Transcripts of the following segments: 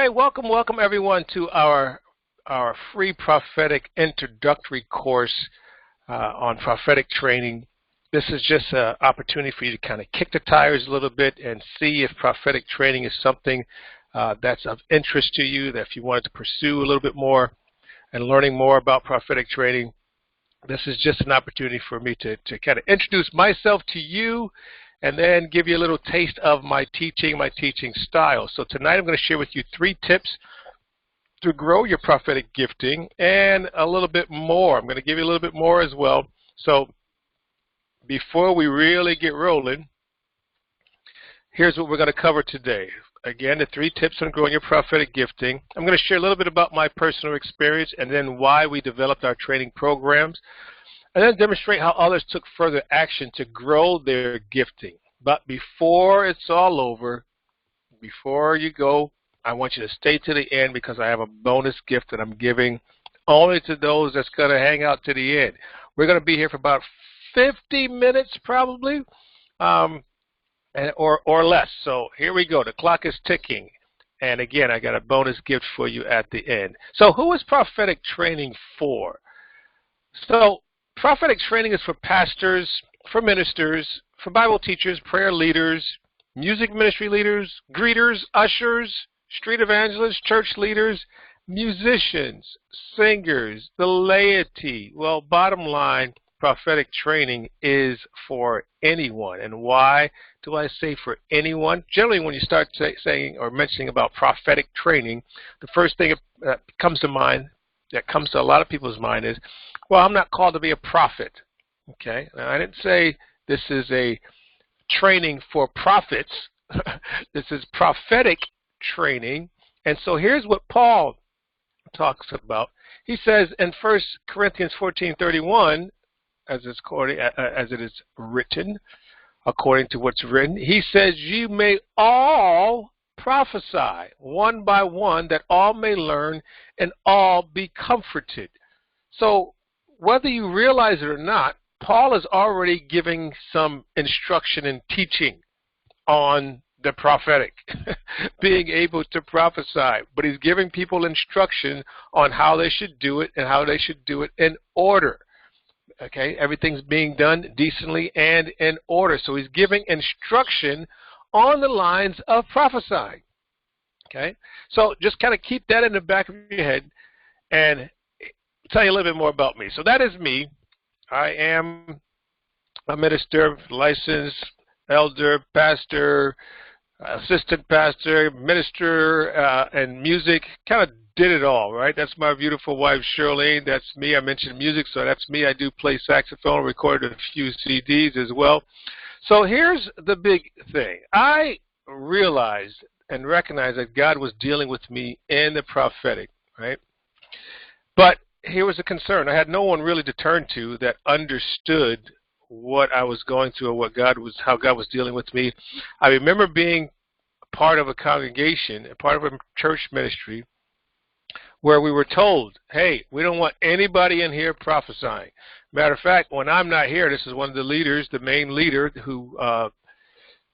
Hey, welcome everyone to our free prophetic introductory course on prophetic training. This is just an opportunity for you to kind of kick the tires a little bit and see if prophetic training is something that's of interest to you, that if you wanted to pursue a little bit more and learning more about prophetic training. This is just an opportunity for me to kind of introduce myself to you and then give you a little taste of my teaching style. So tonight I'm going to share with you 3 tips to grow your prophetic gifting and a little bit more. I'm going to give you a little bit more as well. So before we really get rolling, here's what we're going to cover today. Again, the 3 tips on growing your prophetic gifting. I'm going to share a little bit about my personal experience and then why we developed our training programs, and then demonstrate how others took further action to grow their gifting. But before it's all over, before you go, I want you to stay to the end because I have a bonus gift that I'm giving only to those that's going to hang out to the end. We're going to be here for about 50 minutes probably. Or less. So here we go. The clock is ticking. And again, I got a bonus gift for you at the end. So who is prophetic training for? So prophetic training is for pastors, for ministers, for Bible teachers, prayer leaders, music ministry leaders, greeters, ushers, street evangelists, church leaders, musicians, singers, the laity. Well, bottom line, prophetic training is for anyone. And why do I say for anyone? Generally, when you start saying or mentioning about prophetic training, the first thing that comes to mind, that comes to a lot of people's mind is, well, I'm not called to be a prophet. Okay? Now, I didn't say this is a training for prophets. This is prophetic training. And so here's what Paul talks about. He says in 1 Corinthians 14:31, as it is written, according to what's written, he says, you may all prophesy one by one, that all may learn and all be comforted. So whether you realize it or not, Paul is already giving some instruction and teaching on the prophetic, being able to prophesy. But he's giving people instruction on how they should do it and how they should do it in order. Okay, everything's being done decently and in order. So he's giving instruction on the lines of prophesying. Okay, so just kind of keep that in the back of your head and tell you a little bit more about me. So that is me. I am a minister, licensed elder, pastor, assistant pastor, minister, and music, kind of did it all, right? That's my beautiful wife, Shirley. That's me. I mentioned music, so that's me. I do play saxophone, recorded a few CDs as well. So here's the big thing. I realized and recognized that God was dealing with me in the prophetic, right? But here was a concern. I had no one really to turn to that understood what I was going through or how God was dealing with me. I remember being part of a congregation, a part of a church ministry, where we were told, hey, we don't want anybody in here prophesying. Matter of fact, when I'm not here, this is one of the leaders, the main leader who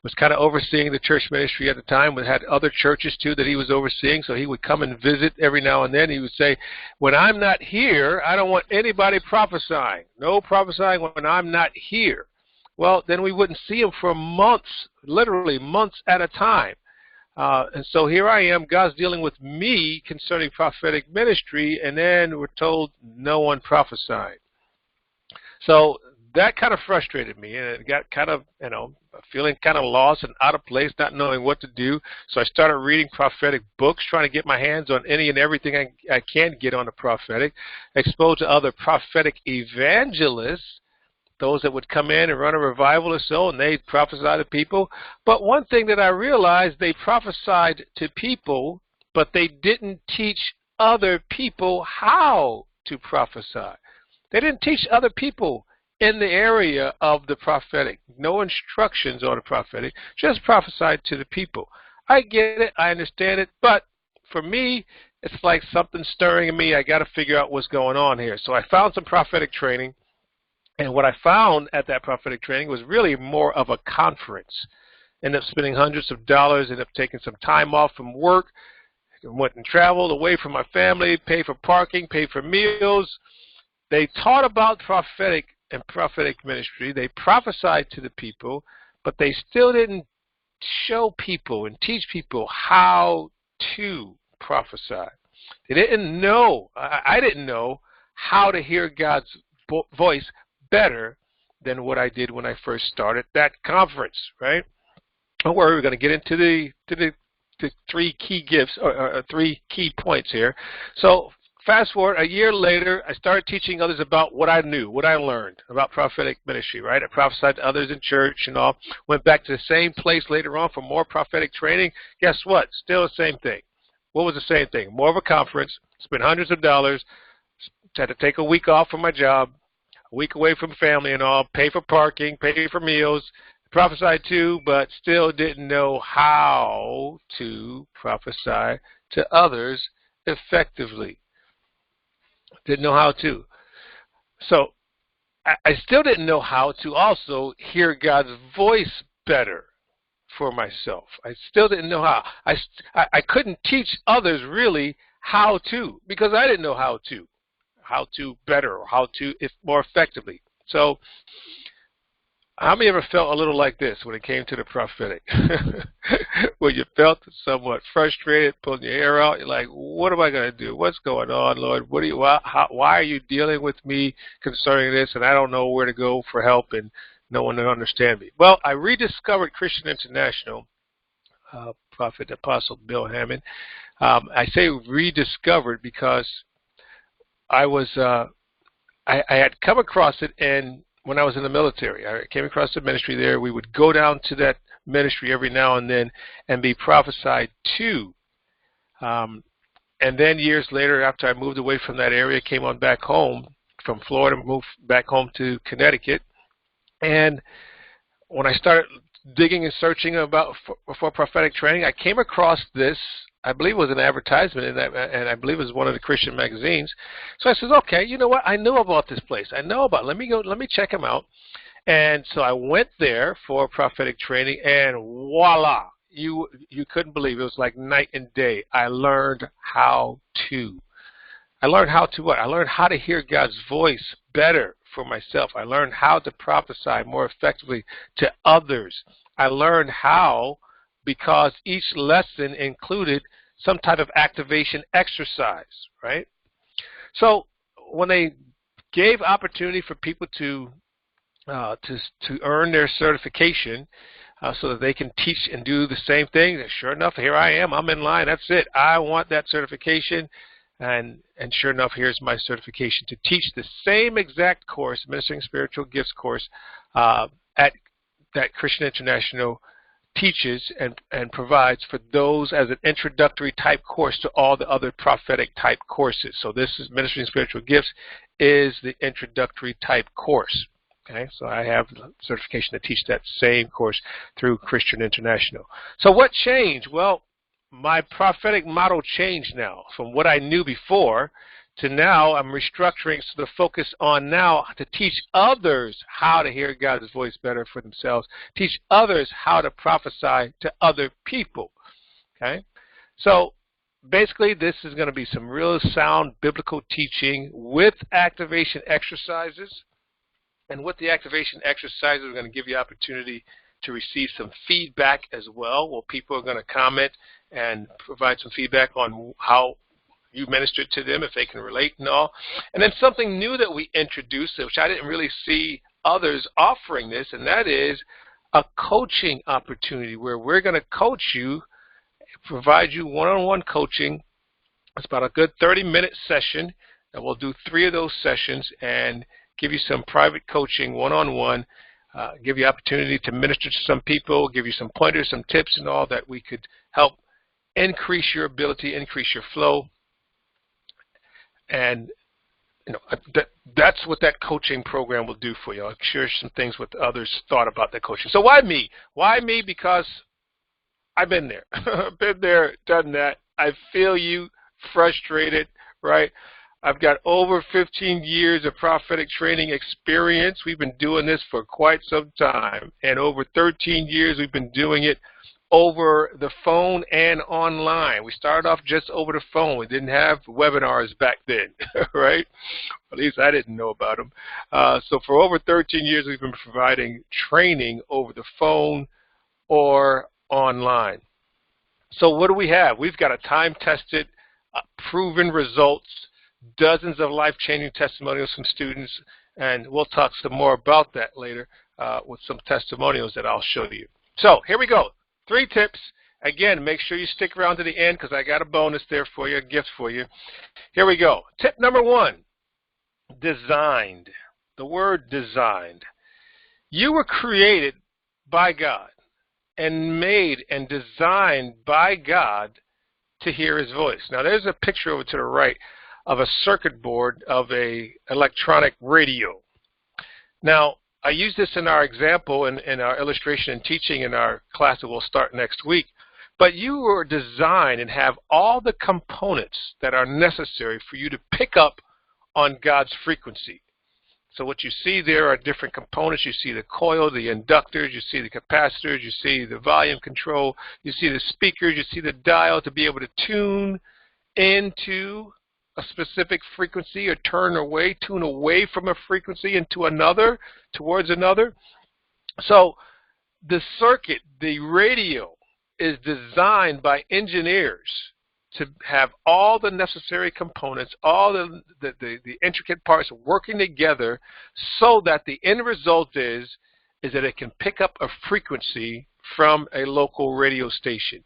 was kind of overseeing the church ministry at the time, but had other churches too that he was overseeing, so he would come and visit every now and then. He would say, when I'm not here, I don't want anybody prophesying. No prophesying when I'm not here. Well, then we wouldn't see him for months, literally months at a time. And so here I am, God's dealing with me concerning prophetic ministry, and then we're told no one prophesied. So that kind of frustrated me, and it got kind of, feeling kind of lost and out of place, not knowing what to do. So I started reading prophetic books, trying to get my hands on any and everything I can get on the prophetic, exposed to other prophetic evangelists, those that would come in and run a revival or so, and they prophesy to people. But one thing that I realized, they prophesied to people, but they didn't teach other people how to prophesy. They didn't teach other people in the area of the prophetic. No instructions on the prophetic, just prophesied to the people. I get it, I understand it, but for me, it's like something stirring in me. I got to figure out what's going on here. So I found some prophetic training. And what I found at that prophetic training was really more of a conference. Ended up spending hundreds of dollars, ended up taking some time off from work, went and traveled away from my family, paid for parking, paid for meals. They taught about prophetic and prophetic ministry. They prophesied to the people, but they still didn't show people and teach people how to prophesy. They didn't know. I didn't know how to hear God's voice better than what I did when I first started that conference, right? Don't worry, we're going to get into the three key gifts or three key points here. So fast forward a year later, I started teaching others about what I knew, what I learned about prophetic ministry, right? I prophesied to others in church and all. Went back to the same place later on for more prophetic training. Guess what? Still the same thing. What was the same thing? More of a conference, spent hundreds of dollars, had to take a week off from my job, a week away from family and all, pay for parking, pay for meals, prophesied to, but still didn't know how to prophesy to others effectively. Didn't know how to. So I still didn't know how to also hear God's voice better for myself. I still didn't know how. I couldn't teach others really how to, because I didn't know how to better, or how to if more effectively. So how many ever felt a little like this when it came to the prophetic? Where you felt somewhat frustrated, pulling your hair out, you're like, what am I going to do? What's going on, Lord? Why are you dealing with me concerning this, and I don't know where to go for help, and no one will understand me? Well, I rediscovered Christian International, Prophet Apostle Bill Hammond. I say rediscovered because I had come across it, and when I was in the military, I came across the ministry there. We would go down to that ministry every now and then and be prophesied to. And then years later, after I moved away from that area, came on back home from Florida, moved back home to Connecticut. And when I started digging and searching for prophetic training, I came across this. I believe it was an advertisement, and I believe it was one of the Christian magazines. So I said, okay, you know what? I know about this place. I know about it. Let me check them out. And so I went there for prophetic training, and voila, you couldn't believe it. It was like night and day. I learned how to. I learned how to what? I learned how to hear God's voice better for myself. I learned how to prophesy more effectively to others. I learned how, because each lesson included some type of activation exercise, right? So when they gave opportunity for people to earn their certification so that they can teach and do the same thing, sure enough, here I am. I'm in line. That's it. I want that certification. And sure enough, here's my certification to teach the same exact course, Ministering Spiritual Gifts course, at that Christian International teaches and provides for those as an introductory type course to all the other prophetic type courses. So this is Ministering Spiritual Gifts is the introductory type course. Okay, so I have certification to teach that same course through Christian International. So what changed? Well, my prophetic model changed now from what I knew before to now I'm restructuring so the focus on now to teach others how to hear God's voice better for themselves, teach others how to prophesy to other people. Okay, so basically this is going to be some real sound biblical teaching with activation exercises. And with the activation exercises, we're going to give you opportunity to receive some feedback as well, where people are going to comment and provide some feedback on how you ministered to them, if they can relate and all. And then something new that we introduced, which I didn't really see others offering this, and that is a coaching opportunity where we're going to coach you, provide you one-on-one coaching. It's about a good 30-minute session, and we'll do 3 of those sessions and give you some private coaching one-on-one, give you opportunity to minister to some people, give you some pointers, some tips and all that we could help increase your ability, increase your flow. And that's what that coaching program will do for you. I'll share some things with others thought about that coaching. So why me? Why me? Because I've been there. I've been there, done that. I feel you, frustrated, right? I've got over 15 years of prophetic training experience. We've been doing this for quite some time. And over 13 years, we've been doing it over the phone and online. We started off just over the phone. We didn't have webinars back then, right? At least I didn't know about them. So for over 13 years, we've been providing training over the phone or online. So what do we have? We've got a time-tested, proven results, dozens of life-changing testimonials from students, and we'll talk some more about that later with some testimonials that I'll show you. So here we go. 3 tips. Again, make sure you stick around to the end because I got a bonus there for you, a gift for you. Here we go. Tip number 1, designed. The word designed. You were created by God and made and designed by God to hear his voice. Now there's a picture over to the right of a circuit board of a electronic radio. Now I use this in our example in our illustration and teaching in our class that will start next week. But you were designed and have all the components that are necessary for you to pick up on God's frequency. So what you see there are different components. You see the coil, the inductors, you see the capacitors, you see the volume control, you see the speakers, you see the dial to be able to tune into a specific frequency or tune away from a frequency into another, towards another. So the circuit, the radio, is designed by engineers to have all the necessary components, all the intricate parts working together so that the end result is that it can pick up a frequency from a local radio station.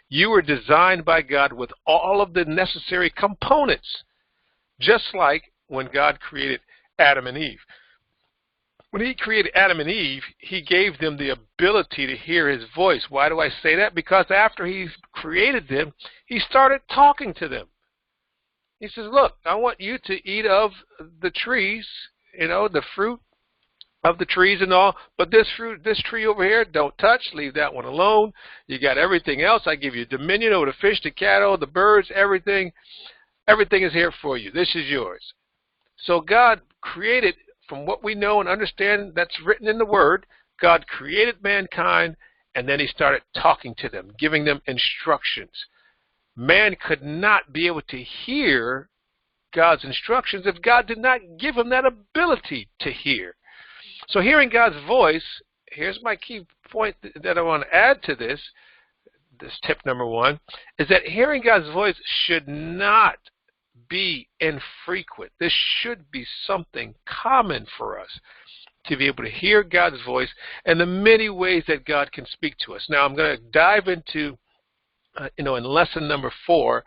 You were designed by God with all of the necessary components, just like when God created Adam and Eve. When he created Adam and Eve, he gave them the ability to hear his voice. Why do I say that? Because after he created them, he started talking to them. He says, look, I want you to eat of the trees, the fruit of the trees and all, but this tree over here, don't touch, leave that one alone. You got everything else. I give you dominion over the fish, the cattle, the birds, everything. Everything is here for you. This is yours. So God created, from what we know and understand that's written in the Word, God created mankind, and then he started talking to them, giving them instructions. Man could not be able to hear God's instructions if God did not give him that ability to hear. So hearing God's voice, here's my key point that I want to add to this tip number 1, is that hearing God's voice should not be infrequent. This should be something common for us to be able to hear God's voice and the many ways that God can speak to us. Now I'm going to dive into, in lesson number 4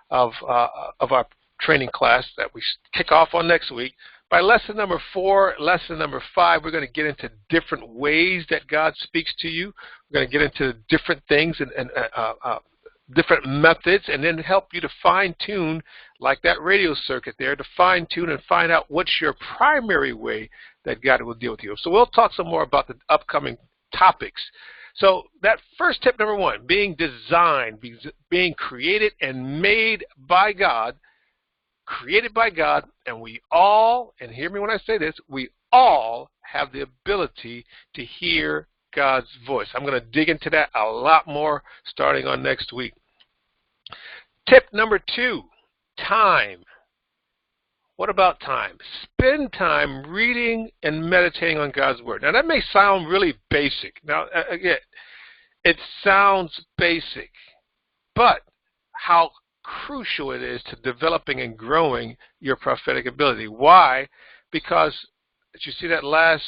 of our training class that we kick off on next week. By lesson number 4, lesson number 5, we're going to get into different ways that God speaks to you. We're going to get into different things and different methods, and then help you to fine-tune, like that radio circuit there, to fine-tune and find out what's your primary way that God will deal with you. So we'll talk some more about the upcoming topics. So that first tip number 1, being designed, being created and made by God, and we all, and hear me when I say this, we all have the ability to hear God's voice. I'm going to dig into that a lot more starting on next week. Tip number 2, time. What about time? Spend time reading and meditating on God's Word. Now that may sound really basic. Now again, it sounds basic, but how crucial it is to developing and growing your prophetic ability. Why? Because, as you see that last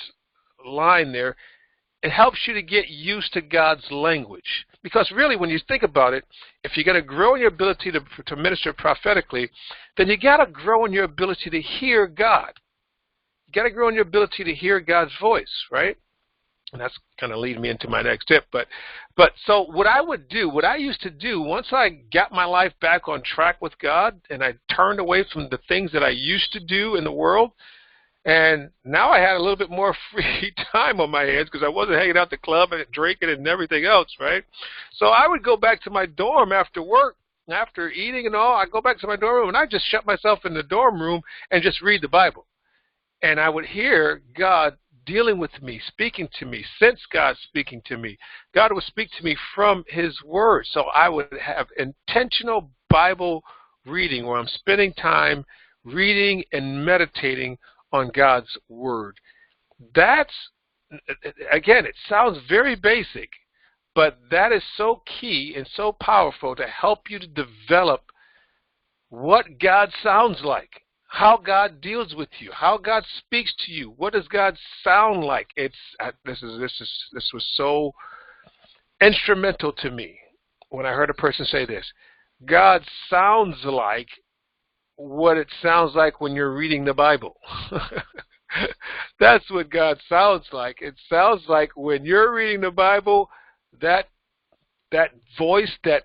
line there, it helps you to get used to God's language. Because really, when you think about it, if you're going to grow in your ability to minister prophetically, then you got to grow in your ability to hear God. You got to grow in your ability to hear God's voice, right? And that's kind of leading me into my next tip. But so what I used to do, once I got my life back on track with God and I turned away from the things that I used to do in the world, and now I had a little bit more free time on my hands because I wasn't hanging out at the club and drinking and everything else, right? So I would go back to my dorm after work, after eating and all. I'd go back to my dorm room and I'd just shut myself in the dorm room and just read the Bible. And I would hear God dealing with me, speaking to me, sense God speaking to me. God would speak to me from His Word. So I would have intentional Bible reading where I'm spending time reading and meditating on God's Word. That's, again, it sounds very basic, but that is so key and so powerful to help you to develop what God sounds like, how God deals with you, how God speaks to you. What does God sound like? This was so instrumental to me when I heard a person say this. God sounds like what it sounds like when you're reading the Bible. That's what God sounds like. It sounds like when you're reading the Bible, that voice, that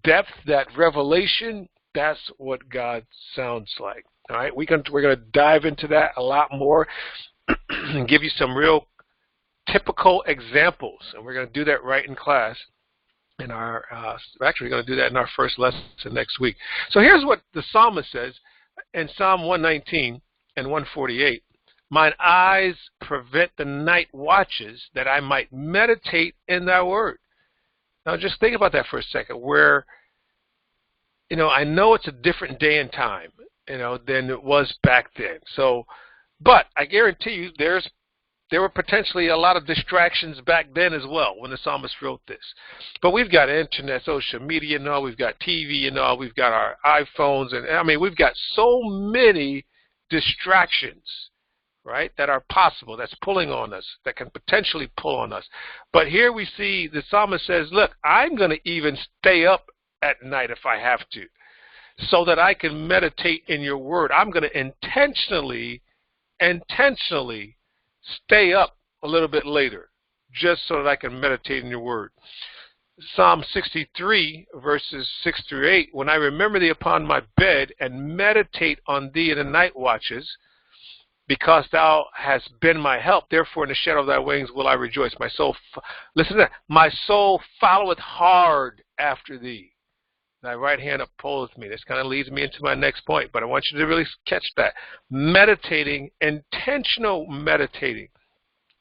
depth, that revelation, that's what God sounds like. All right, we're going to dive into that a lot more and give you some real typical examples, and we're going to do that right in class. In our actually, we're going to do that in our first lesson next week. So here's what the psalmist says in Psalm 119 and 148. Mine eyes prevent the night watches that I might meditate in thy word. Now just think about that for a second, where, I know it's a different day and time, than it was back then. So, but I guarantee you there were potentially a lot of distractions back then as well when the psalmist wrote this. But we've got internet, social media and all, we've got TV and all, we've got our iPhones, and we've got so many distractions, right, that are possible, that's pulling on us, that can potentially pull on us. But here we see the psalmist says, look, I'm going to even stay up at night if I have to, so that I can meditate in your word. I'm going to intentionally stay up a little bit later, just so that I can meditate in your word. Psalm 63, verses 6 through 8, when I remember thee upon my bed and meditate on thee in the night watches, because thou hast been my help, therefore in the shadow of thy wings will I rejoice. My soul, listen to that, my soul followeth hard after thee. Thy right hand upholdeth me. This kind of leads me into my next point, but I want you to really catch that. Meditating, intentional meditating.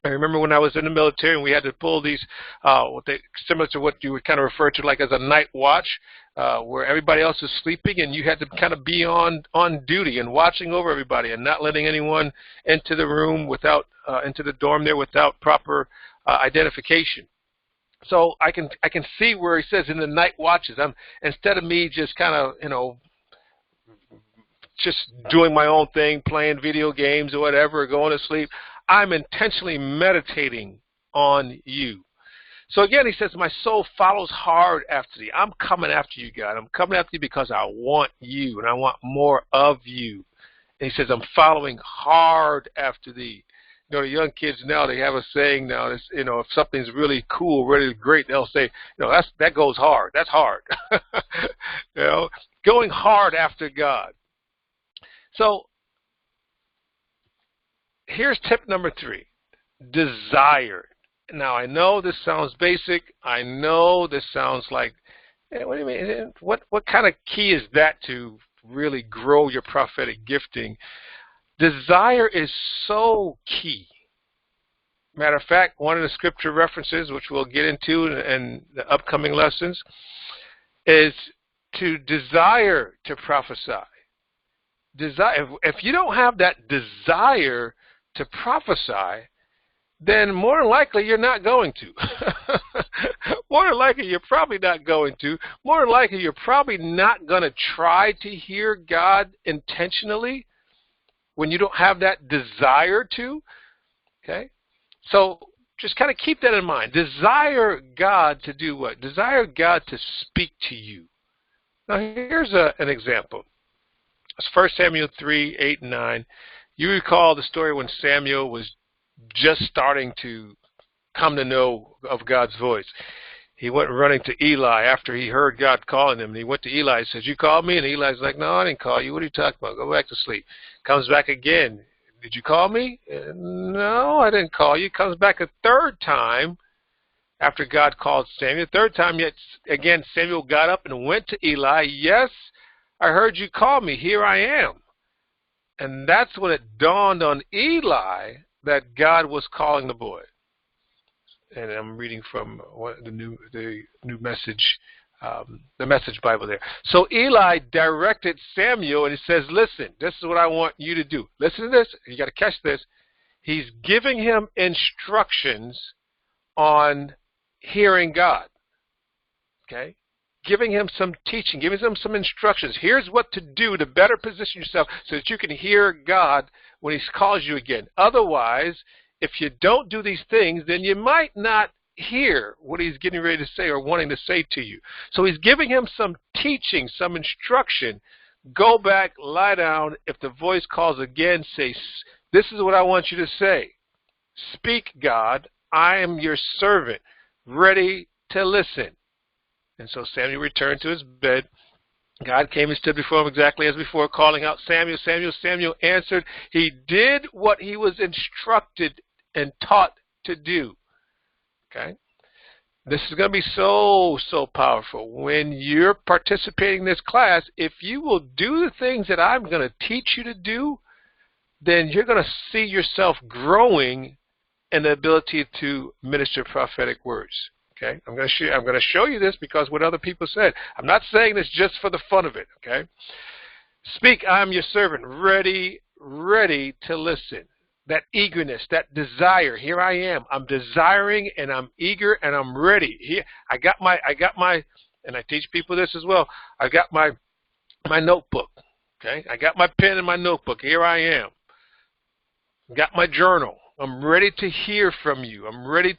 I remember when I was in the military and we had to pull these, similar to what you would kind of refer to like as a night watch, where everybody else is sleeping and you had to kind of be on duty and watching over everybody and not letting anyone into the room into the dorm there without proper identification. So I can see where he says in the night watches, instead of me just kind of, just doing my own thing, playing video games or whatever, going to sleep, I'm intentionally meditating on you. So again, he says, my soul follows hard after thee. I'm coming after you, God. I'm coming after you because I want you and I want more of you. And he says, I'm following hard after thee. The young kids now, they have a saying now, if something's really cool, really great, they'll say, that goes hard. That's hard. Going hard after God. So here's tip number 3, desire. Now, I know this sounds basic. I know this sounds like, what do you mean? What kind of key is that to really grow your prophetic gifting? Desire is so key. Matter of fact, one of the scripture references, which we'll get into in the upcoming lessons, is to desire to prophesy. If you don't have that desire to prophesy, then more than likely you're not going to. More than likely you're probably not going to. More than likely you're probably not going to try to hear God intentionally when you don't have that desire to. Okay? So just kind of keep that in mind. Desire God to do what? Desire God to speak to you. Now here's an example. It's 1 Samuel 3, 8, and 9. You recall the story when Samuel was just starting to come to know of God's voice. He went running to Eli after he heard God calling him. And he went to Eli and says, you called me? And Eli's like, no, I didn't call you. What are you talking about? Go back to sleep. Comes back again. Did you call me? No, I didn't call you. Comes back a third time after God called Samuel. Third time, yet again, Samuel got up and went to Eli. Yes, I heard you call me. Here I am. And that's when it dawned on Eli that God was calling the boy. And I'm reading from the new message, the Message Bible there. So Eli directed Samuel, and he says, "Listen, this is what I want you to do. Listen to this. You got to catch this. He's giving him instructions on hearing God. Okay, giving him some teaching, giving him some instructions. Here's what to do to better position yourself so that you can hear God when He calls you again. Otherwise, if you don't do these things, then you might not hear what He's getting ready to say or wanting to say to you." So He's giving him some teaching, some instruction. Go back, lie down. If the voice calls again, say, "This is what I want you to say. Speak, God. I am your servant, ready to listen." And so Samuel returned to his bed. God came and stood before him exactly as before, calling out, "Samuel, Samuel." Samuel answered. He did what he was instructed and taught to do. Okay? This is going to be so powerful. When you're participating in this class, if you will do the things that I'm going to teach you to do, then you're going to see yourself growing in the ability to minister prophetic words. Okay, I'm going to show you this because what other people said. I'm not saying this just for the fun of it. Okay, "Speak, I am your servant, ready to listen." That eagerness, that desire. Here I am. I'm desiring and I'm eager and I'm ready. Here, I got my, and I teach people this as well. I got my notebook. Okay, I got my pen and my notebook. Here I am. Got my journal. I'm ready to hear from you. I'm ready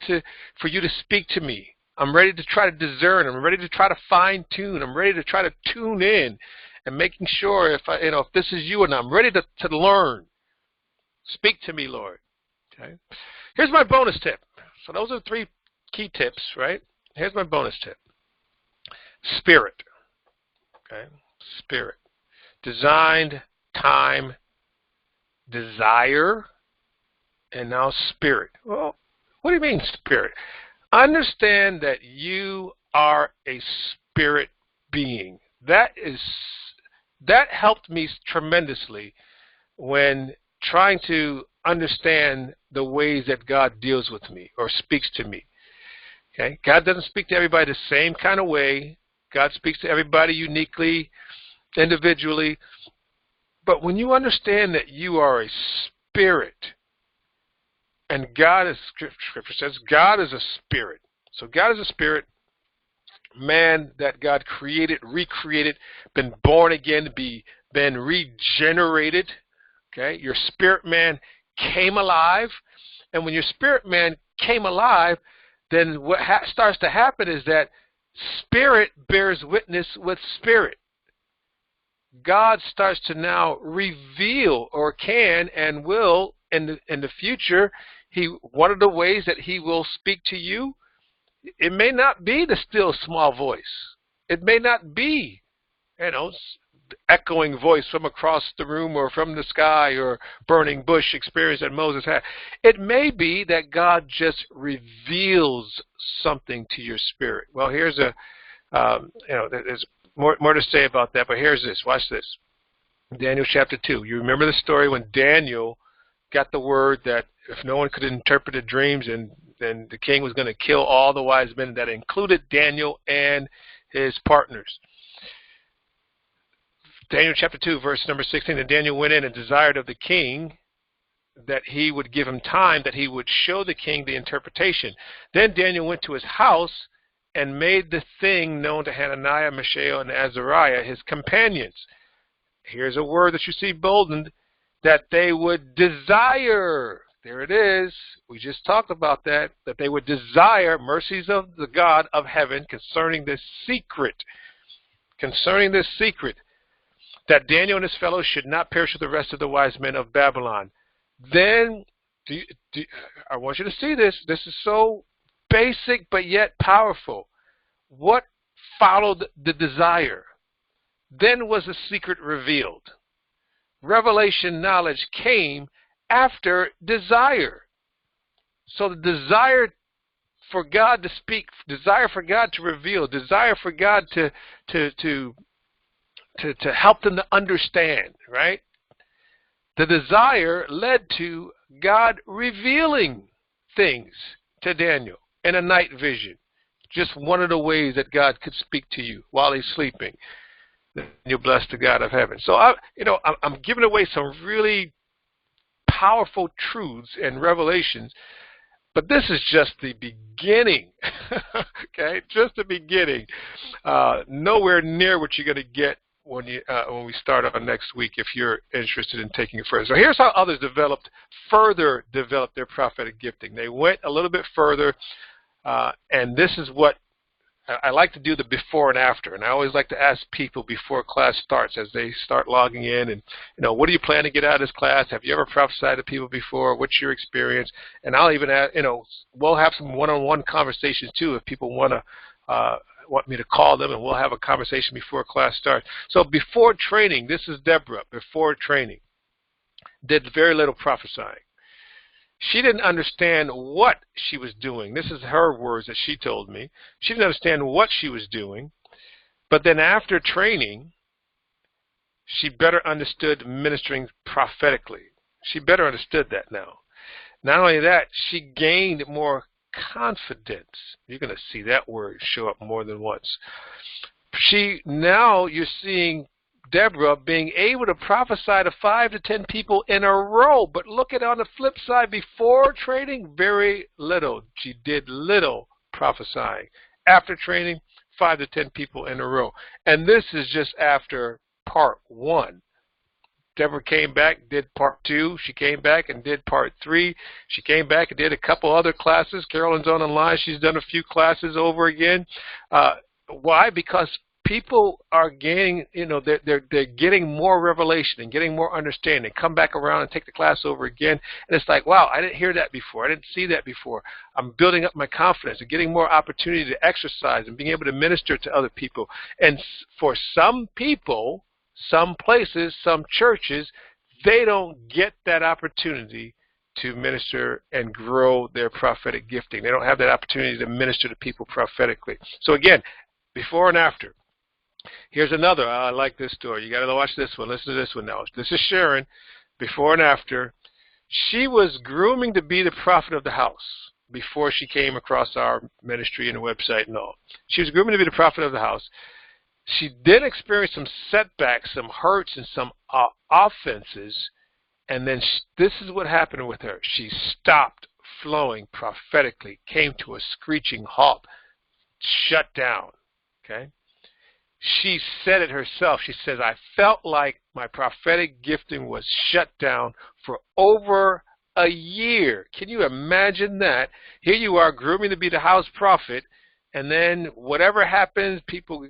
for you to speak to me. I'm ready to try to discern. I'm ready to try to fine tune. I'm ready to try to tune in and making sure if this is you or not. I'm ready to learn. Speak to me, Lord. Okay. Here's my bonus tip. So those are 3 key tips, right? Here's my bonus tip. Spirit. Okay. Spirit. Designed, time, desire, and now spirit. Well, what do you mean spirit? Understand that you are a spirit being. That helped me tremendously when trying to understand the ways that God deals with me or speaks to me. Okay? God doesn't speak to everybody the same kind of way. God speaks to everybody uniquely, individually. But when you understand that you are a spirit, and God, as Scripture says, God is a spirit. So God is a spirit, man that God created, recreated, been born again, been regenerated. Okay, your spirit man came alive, and when your spirit man came alive, then what starts to happen is that spirit bears witness with spirit. God starts to now reveal, or can and will in the future. One of the ways that He will speak to you, it may not be the still small voice. It may not be, echoing voice from across the room or from the sky or burning bush experience that Moses had. It may be that God just reveals something to your spirit. Well, here's there's more to say about that, but here's this. Watch this. Daniel chapter 2. You remember the story when Daniel got the word that if no one could interpret the dreams, and then the king was going to kill all the wise men. That included Daniel and his partners. Daniel chapter 2, verse number 16, "And Daniel went in and desired of the king that he would give him time, that he would show the king the interpretation. Then Daniel went to his house and made the thing known to Hananiah, Mishael, and Azariah, his companions." Here's a word that you see boldened, "that they would desire." There it is. We just talked about that. That they would desire mercies of the God of heaven concerning this secret. Concerning this secret. That Daniel and his fellows should not perish with the rest of the wise men of Babylon. Then, I want you to see this. This is so basic but yet powerful. What followed the desire? Then was the secret revealed. Revelation knowledge came after desire. So the desire for God to speak, desire for God to reveal, desire for God to help them to understand, right? The desire led to God revealing things to Daniel in a night vision. Just one of the ways that God could speak to you while he's sleeping. Then you're blessed, the God of heaven. So I'm giving away some really powerful truths and revelations, but this is just the beginning. Okay, just the beginning. Nowhere near what you're going to get when we start on next week, if you're interested in taking it further. So here's how others further developed their prophetic gifting. They went a little bit further, and this is what I like to do, the before and after. And I always like to ask people before class starts, as they start logging in, and what do you plan to get out of this class? Have you ever prophesied to people before? What's your experience? And I'll even ask, we'll have some one-on-one conversations too if people want me to call them, and we'll have a conversation before class starts. So before training, this is Deborah. Before training, did very little prophesying. She didn't understand what she was doing. This is her words that she told me. She didn't understand what she was doing. But then after training, she better understood ministering prophetically. She better understood that now. Not only that, she gained more confidence. You're going to see that word show up more than once. Now you're seeing Deborah being able to prophesy to 5 to 10 people in a row. But look at on the flip side, before training, very little. She did little prophesying. After training, 5 to 10 people in a row. And this is just after part 1. Deborah came back, did part 2. She came back and did part 3. She came back and did a couple other classes. Carolyn's on the line. She's done a few classes over again. Why? Because people are gaining, they're getting more revelation and getting more understanding. Come back around and take the class over again, and it's like, wow, I didn't hear that before. I didn't see that before. I'm building up my confidence and getting more opportunity to exercise and being able to minister to other people. And for some people, some places, some churches, they don't get that opportunity to minister and grow their prophetic gifting. They don't have that opportunity to minister to people prophetically. So again, before and after. Here's another. I like this story. You got to watch this one. Listen to this one now. This is Sharon, before and after. She was grooming to be the prophet of the house before she came across our ministry and the website and all. She was grooming to be the prophet of the house. She did experience some setbacks, some hurts, and some offenses. And then this is what happened with her. She stopped flowing prophetically, came to a screeching halt, shut down. Okay? She said it herself. She says, I felt like my prophetic gifting was shut down for over a year. Can you imagine that? Here you are grooming to be the house prophet, and then whatever happens, people,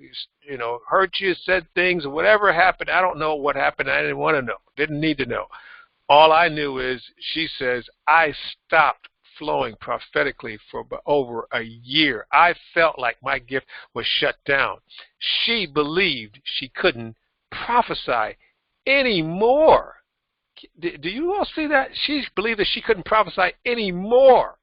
hurt you, said things, whatever happened, I don't know what happened. I didn't want to know. Didn't need to know. All I knew is, she says, I stopped flowing prophetically for over a year. I felt like my gift was shut down. She believed she couldn't prophesy anymore. Do you all see that? She believed that she couldn't prophesy anymore.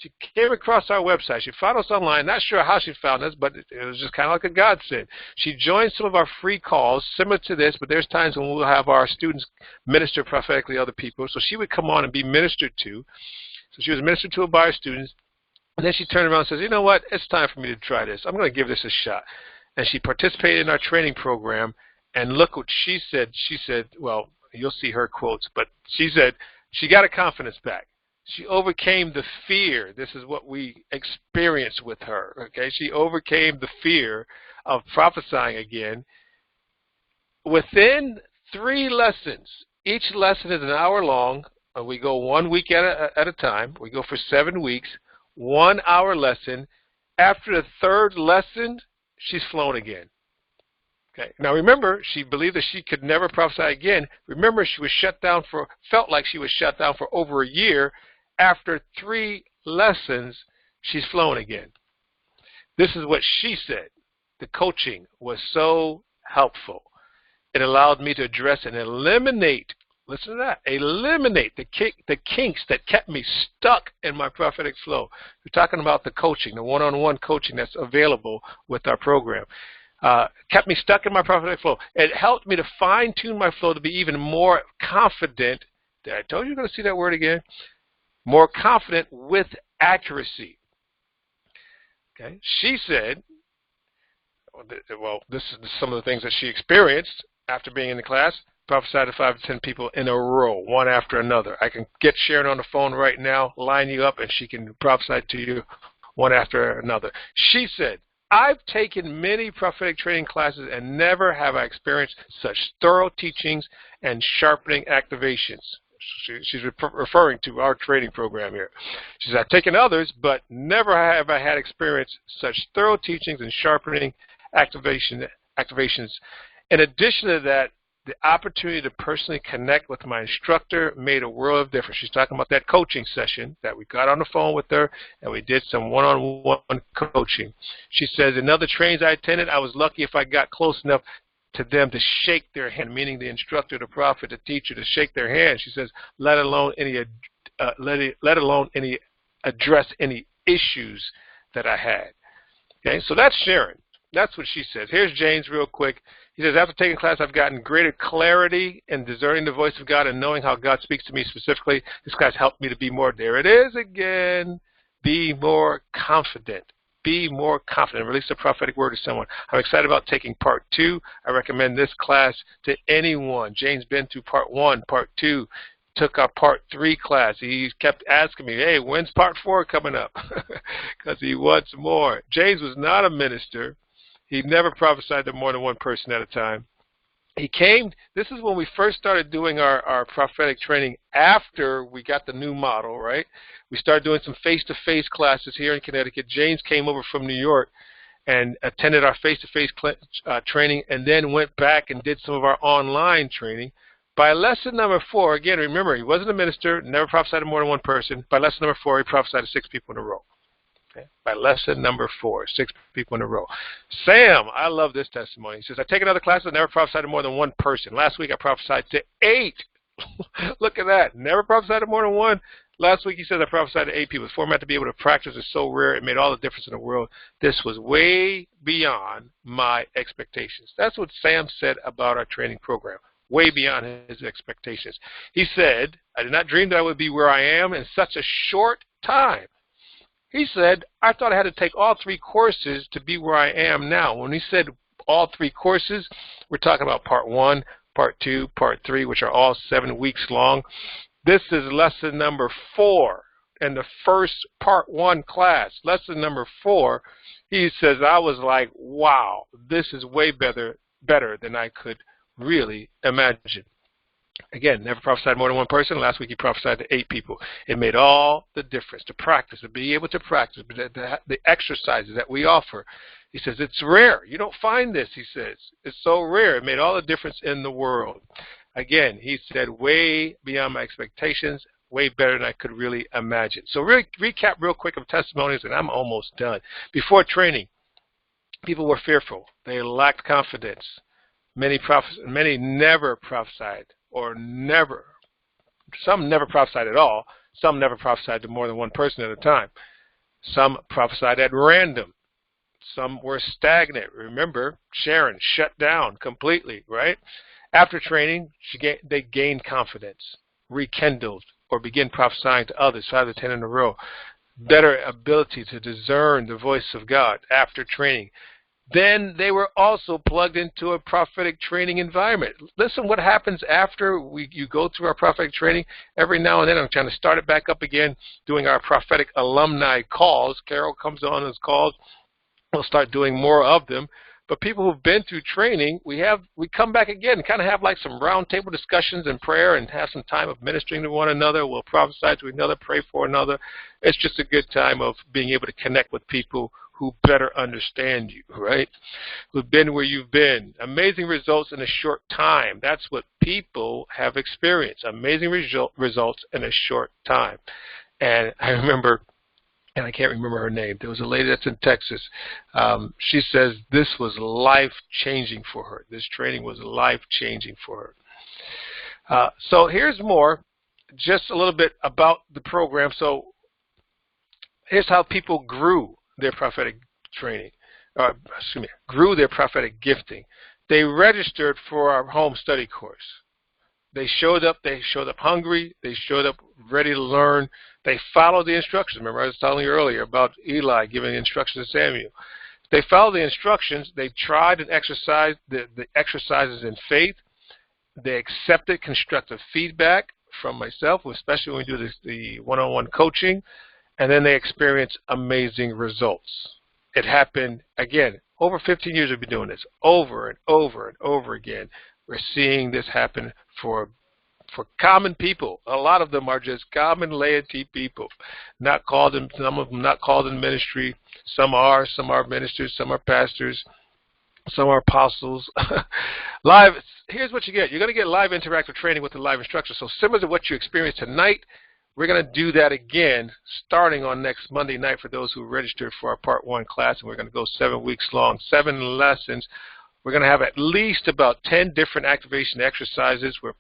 She came across our website. She found us online. Not sure how she found us, but it was just kind of like a godsend. She joined some of our free calls, similar to this, but there's times when we'll have our students minister prophetically to other people. So she would come on and be ministered to. So she was ministered to by our students, and then she turned around and says, you know what, it's time for me to try this. I'm going to give this a shot. And she participated in our training program, and look what she said. She said, well, you'll see her quotes, but she said she got her confidence back. She overcame the fear. This is what we experienced with her. Okay, she overcame the fear of prophesying again. Within 3 lessons, each lesson is an hour long. We go 1 week at a time. We go for 7 weeks, 1 hour lesson. After the 3rd lesson, she's flown again. Okay. Now remember, she believed that she could never prophesy again. Remember, she was felt like she was shut down for over a year. After 3 lessons, she's flown again. This is what she said. The coaching was so helpful. It allowed me to address and eliminate, listen to that, eliminate the kinks that kept me stuck in my prophetic flow. We're talking about the coaching, the one-on-one coaching that's available with our program. Kept me stuck in my prophetic flow. It helped me to fine-tune my flow to be even more confident I told you you're going to see that word again. More confident with accuracy. Okay. She said, well, this is some of the things that she experienced after being in the class. Prophesy to 5 to 10 people in a row, one after another. I can get Sharon on the phone right now, line you up, and she can prophesy to you one after another. She said, I've taken many prophetic training classes and never have I experienced such thorough teachings and sharpening activations. She's referring to our training program here. She says, I've taken others, but never have I had experienced such thorough teachings and sharpening activations. In addition to that, the opportunity to personally connect with my instructor made a world of difference. She's talking about that coaching session that we got on the phone with her, and we did some one-on-one coaching. She says, in other trainings I attended, I was lucky if I got close enough to them to shake their hand, meaning the instructor, the prophet, the teacher, to shake their hand. She says, let alone any address any issues that I had. Okay, so that's Sharon. That's what she says. Here's James real quick. He says, after taking class, I've gotten greater clarity in discerning the voice of God and knowing how God speaks to me specifically. This class helped me to be more, there it is again, be more confident. Be more confident. Release a prophetic word to someone. I'm excited about taking part 2. I recommend this class to anyone. James been through part 1, part 2. Took our part 3 class. He kept asking me, hey, when's part 4 coming up? Because he wants more. James was not a minister. He never prophesied to more than one person at a time. He came, this is when we first started doing our prophetic training after we got the new model, right? We started doing some face-to-face classes here in Connecticut. James came over from New York and attended our face-to-face training and then went back and did some of our online training. By lesson number 4, again, remember, he wasn't a minister, never prophesied to more than one person. By lesson number 4, he prophesied to 6 people in a row. Okay. By lesson number 4, 6 people in a row. Sam, I love this testimony. He says, I take another class and never prophesied to more than one person. Last week I prophesied to 8. Look at that. Never prophesied to more than one. Last week he said I prophesied to 8 people. The format to be able to practice is so rare. It made all the difference in the world. This was way beyond my expectations. That's what Sam said about our training program. Way beyond his expectations. He said, I did not dream that I would be where I am in such a short time. He said, I thought I had to take all 3 courses to be where I am now. When he said all 3 courses, we're talking about part 1, part 2, part 3, which are all 7 weeks long. This is lesson number 4 in the first part 1 class. Lesson number 4, he says, I was like, wow, this is way better than I could really imagine. Again, never prophesied more than one person. Last week he prophesied to 8 people. It made all the difference. To practice, to be able to practice, the exercises that we offer. He says, it's rare. You don't find this, he says. It's so rare. It made all the difference in the world. Again, he said, way beyond my expectations, way better than I could really imagine. So recap real quick of testimonies, and I'm almost done. Before training, people were fearful. They lacked confidence. Many never prophesied. Some never prophesied at all. Some never prophesied to more than one person at a time. Some prophesied at random. Some were stagnant. Remember, Sharon shut down completely, right? After training, they gained confidence, rekindled, or began prophesying to others, 5 to 10 in a row. Better ability to discern the voice of God after training. Then they were also plugged into a prophetic training environment. Listen what happens after you go through our prophetic training. Every now and then I'm trying to start it back up again, doing our prophetic alumni calls. Carol comes on as calls. We'll start doing more of them. But people who've been through training, we come back again and kind of have like some roundtable discussions and prayer and have some time of ministering to one another. We'll prophesy to another, pray for another. It's just a good time of being able to connect with people who better understand you, right? Who've been where you've been. Amazing results in a short time. That's what people have experienced. Amazing results in a short time. And I remember, and I can't remember her name, there was a lady that's in Texas. She says this was life-changing for her. This training was life-changing for her. So here's more, just a little bit about the program. So here's how people grew their prophetic training, grew their prophetic gifting. They registered for our home study course. They showed up hungry. They showed up ready to learn. They followed the instructions. Remember, I was telling you earlier about Eli giving instructions to Samuel. They followed the instructions. They tried and exercised the exercises in faith. They accepted constructive feedback from myself, especially when we do the one-on-one coaching, and then they experienced amazing results. It happened, again, over 15 years we've been doing this, over and over and over again. We're seeing this happen for common people. A lot of them are just common laity people, not called in, some of them not called in ministry. Some are ministers, some are pastors, some are apostles. Live, here's what you get. You're going to get live interactive training with the live instructor. So similar to what you experienced tonight, we're going to do that again starting on next Monday night for those who registered for our Part 1 class, and we're going to go 7 weeks long, 7 lessons. We're going to have at least about 10 different activation exercises where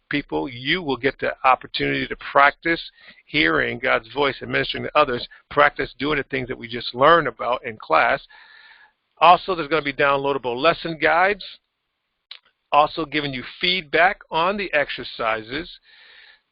you will get the opportunity to practice hearing God's voice and ministering to others, practice doing the things that we just learned about in class. Also, there's going to be downloadable lesson guides, also giving you feedback on the exercises,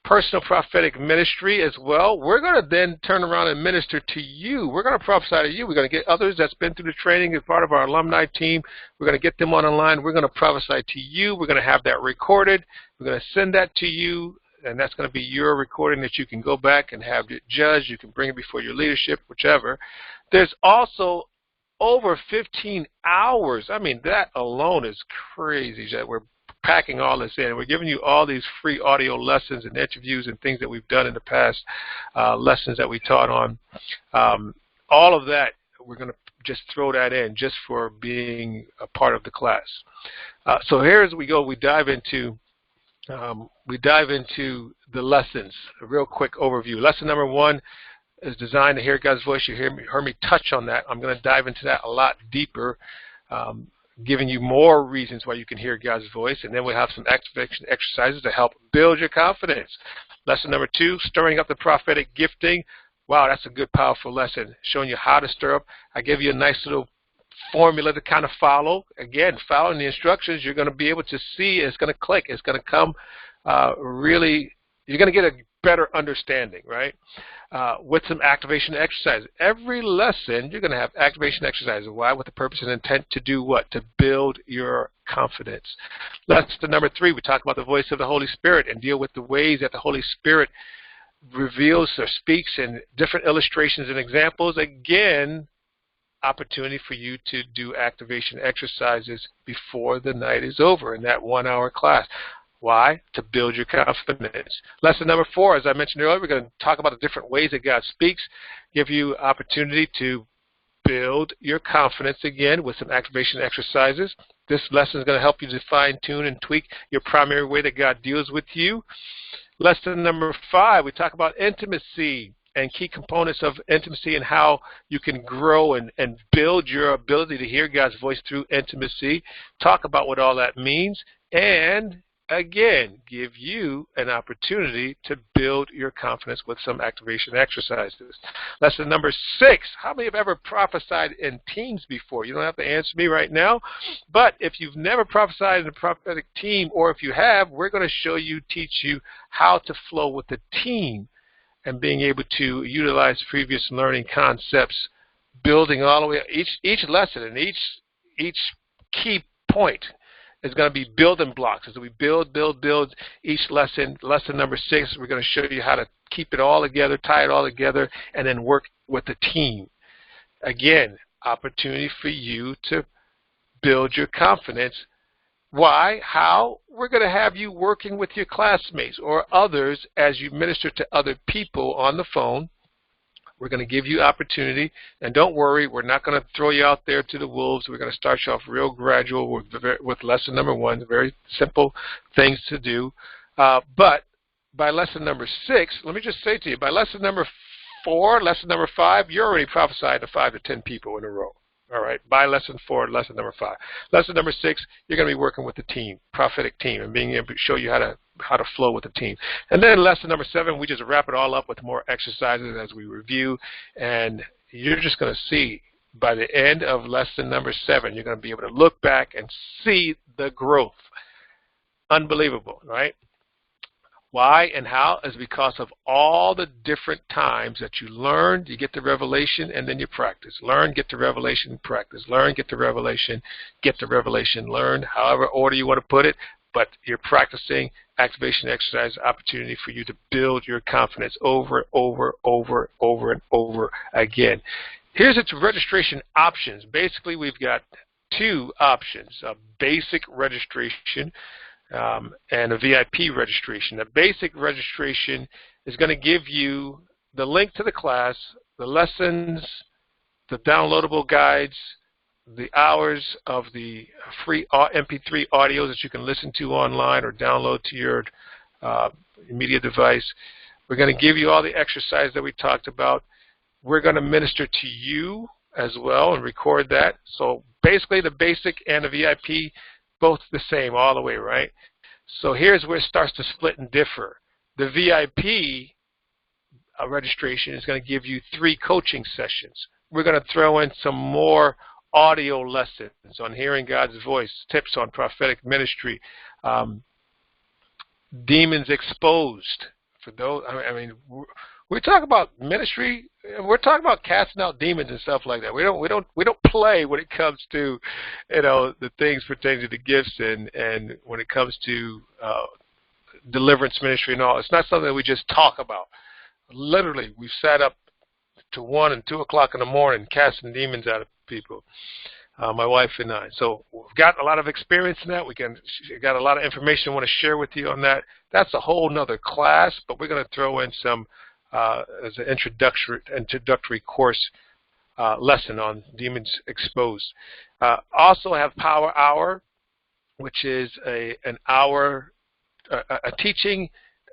personal prophetic ministry as well. We're going to then turn around and minister to you. We're going to prophesy to you. We're going to get others that's been through the training as part of our alumni team. We're going to get them on the line. We're going to prophesy to you. We're going to have that recorded. We're going to send that to you, and that's going to be your recording that you can go back and have it judged. You can bring it before your leadership, whichever. There's also over 15 hours. I mean, that alone is crazy that we're packing all this in. We're giving you all these free audio lessons and interviews and things that we've done in the past, lessons that we taught on. All of that, we're going to just throw that in just for being a part of the class. So here as we go, we dive into the lessons. A real quick overview. Lesson number 1 is designed to hear God's voice. You heard me touch on that. I'm going to dive into that a lot deeper, giving you more reasons why you can hear God's voice, and then we'll have some activation exercises to help build your confidence. Lesson number 2, stirring up the prophetic gifting. Wow, that's a good, powerful lesson, showing you how to stir up. I give you a nice little formula to kind of follow. Again, following the instructions, you're going to be able to see it's going to click. It's going to come really, you're going to get a better understanding, right? With some activation exercises. Every lesson, you're going to have activation exercises. Why? With the purpose and intent to do what? To build your confidence. Lesson number 3, we talk about the voice of the Holy Spirit and deal with the ways that the Holy Spirit reveals or speaks in different illustrations and examples. Again, opportunity for you to do activation exercises before the night is over in that 1-hour class. Why? To build your confidence. Lesson number 4, as I mentioned earlier, we're going to talk about the different ways that God speaks, give you opportunity to build your confidence again with some activation exercises. This lesson is going to help you to fine-tune and tweak your primary way that God deals with you. Lesson number 5, we talk about intimacy and key components of intimacy and how you can grow and build your ability to hear God's voice through intimacy. Talk about what all that means, and again, give you an opportunity to build your confidence with some activation exercises. Lesson number 6, how many have ever prophesied in teams before? You don't have to answer me right now, but if you've never prophesied in a prophetic team, or if you have, we're going to teach you how to flow with the team and being able to utilize previous learning concepts, building all the way, each lesson and each key point is going to be building blocks. As we build each lesson. Lesson number 6, we're going to show you how to keep it all together, tie it all together, and then work with the team. Again, opportunity for you to build your confidence. Why? How? We're going to have you working with your classmates or others as you minister to other people on the phone. We're going to give you opportunity, and don't worry, we're not going to throw you out there to the wolves. We're going to start you off real gradual with lesson number 1, very simple things to do. But by lesson number 6, let me just say to you, by lesson number 4, lesson number 5, you're already prophesying to 5 to 10 people in a row. All right, by lesson 4, lesson number 5. Lesson number 6, you're going to be working with the team, prophetic team, and being able to show you how to flow with the team. And then lesson number 7, we just wrap it all up with more exercises as we review, and you're just going to see by the end of lesson number 7, you're going to be able to look back and see the growth. Unbelievable, right? Why and how is because of all the different times that you learn, you get the revelation, and then you practice. Learn, get the revelation, practice. Learn, get the revelation, learn, however order you want to put it, but you're practicing activation exercise, opportunity for you to build your confidence over and over again. Here's its registration options. Basically, we've got two options, a basic registration and a VIP registration. The basic registration is going to give you the link to the class, the lessons, the downloadable guides, the hours of the free MP3 audios that you can listen to online or download to your media device. We're going to give you all the exercise that we talked about. We're going to minister to you as well and record that. So basically the basic and the VIP, both the same all the way, right? So here's where it starts to split and differ. The VIP registration is going to give you 3 coaching sessions. We're going to throw in some more audio lessons on hearing God's voice, tips on prophetic ministry, demons exposed. For those, I mean, we talk about ministry. We're talking about casting out demons and stuff like that. We don't play when it comes to, the things pertaining to the gifts and when it comes to deliverance ministry and all. It's not something that we just talk about. Literally, we've sat up to 1 and 2 o'clock in the morning casting demons out of people. My wife and I. So we've got a lot of experience in that. We got a lot of information I want to share with you on that. That's a whole nother class, but we're going to throw in some as an introductory course lesson on demons exposed. Also have Power Hour, which is an hour, a teaching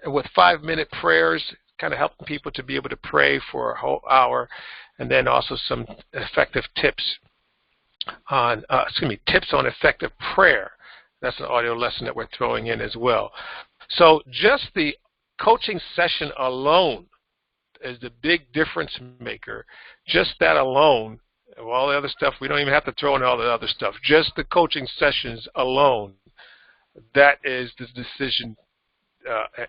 with 5-minute prayers, kind of helping people to be able to pray for a whole hour, and then also some effective tips on, tips on effective prayer. That's an audio lesson that we're throwing in as well. So just the coaching session alone is the big difference maker. Just that alone, all the other stuff, we don't even have to throw in all the other stuff. Just the coaching sessions alone, that is the decision